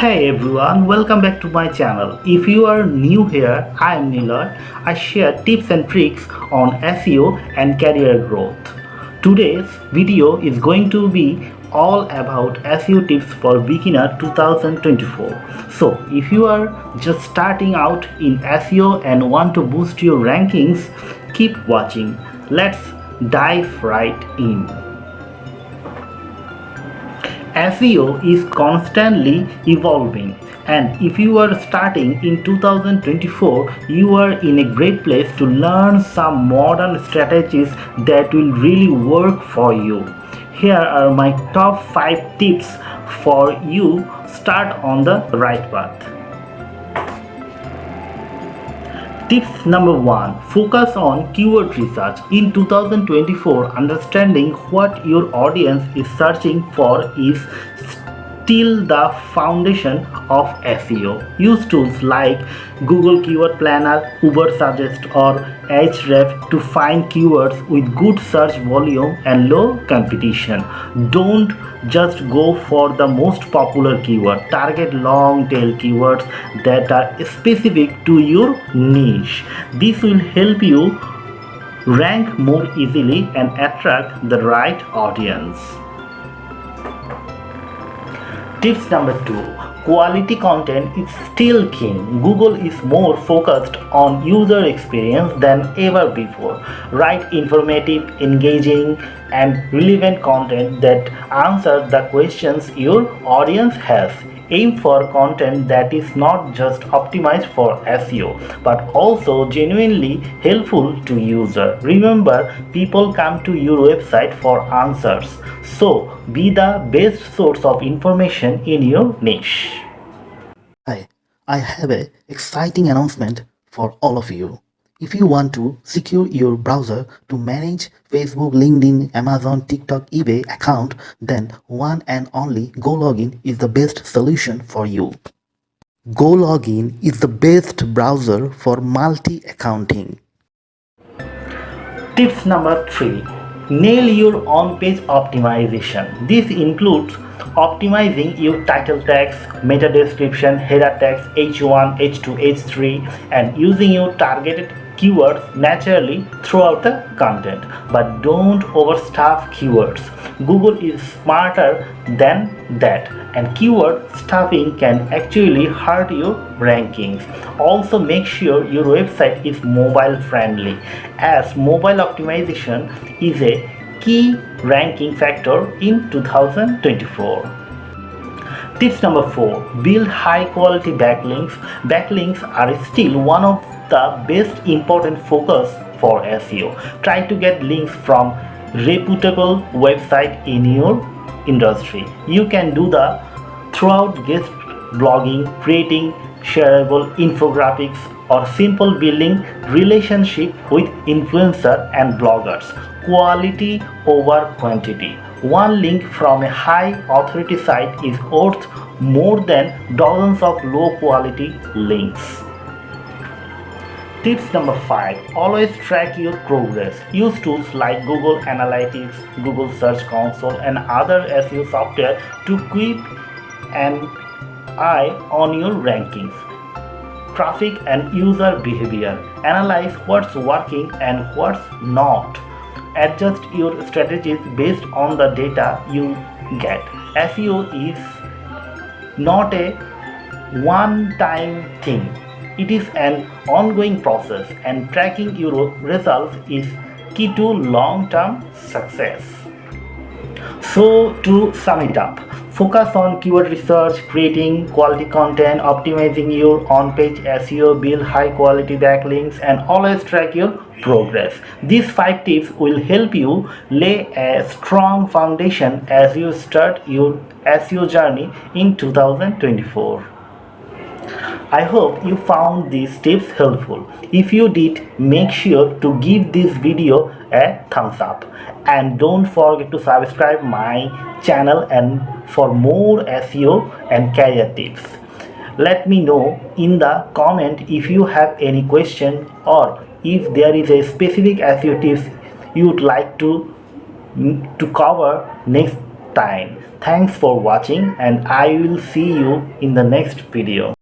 Hey everyone, welcome back to my channel. If you are new here, I am Niloy. I share tips and tricks on SEO and career growth. Today's video is going to be all about SEO tips for beginner 2024. So, if you are just starting out in SEO and want to boost your rankings, keep watching. Let's dive right in. SEO is constantly evolving, and if you are starting in 2024, you are in a great place to learn some modern strategies that will really work for you. Here are my top 5 tips for you start on the right path. Tips number 1. Focus on keyword research. In 2024, understanding what your audience is searching for is still the foundation of SEO. Use tools like Google Keyword Planner, Uber Suggest, or Ahrefs to find keywords with good search volume and low competition. Don't just go for the most popular keyword. Target long tail keywords that are specific to your niche. This will help you rank more easily and attract the right audience. Tips number 2. Quality content is still king. Google is more focused on user experience than ever before. Write informative, engaging, and relevant content that answers the questions your audience has. Aim for content that is not just optimized for SEO but also genuinely helpful to user. Remember, people come to your website for answers. So, be the best source of information in your niche. Hi, I have a exciting announcement for all of you. If you want to secure your browser to manage Facebook, LinkedIn, Amazon, TikTok, eBay account, then one and only GoLogin is the best solution for you. GoLogin is the best browser for multi-accounting. Tips number 3. Nail your on-page optimization. This includes optimizing your title tags, meta description, header tags, H1, H2, H3, and using your targeted keywords naturally throughout the content. But don't overstuff keywords. Google is smarter than that, and keyword stuffing can actually hurt your rankings. Also, make sure your website is mobile friendly, as mobile optimization is a key ranking factor in 2024. Tips number 4. Build high quality backlinks. Backlinks are still one of the best important focus for SEO. Try to get links from reputable website in your industry. You can do the throughout guest blogging, creating shareable infographics, or simple building relationship with influencer and bloggers. Quality over quantity. One link from a high authority site is worth more than dozens of low quality links. Tips number 5. Always track your progress. Use tools like Google Analytics, Google Search Console, and other SEO software to keep an eye on your rankings, traffic, and user behavior. Analyze what's working and what's not. Adjust your strategies based on the data you get. SEO is not a one-time thing. It is an ongoing process, and tracking your results is key to long-term success. So, to sum it up, focus on keyword research, creating quality content, optimizing your on-page SEO, build high-quality backlinks, and always track your progress. These 5 tips will help you lay a strong foundation as you start your SEO journey in 2024. I hope you found these tips helpful. If you did, make sure to give this video a thumbs up, and don't forget to subscribe my channel and for more SEO and career tips. Let me know in the comment if you have any question or if there is a specific SEO tips you would like to cover next time. Thanks for watching and I will see you in the next video.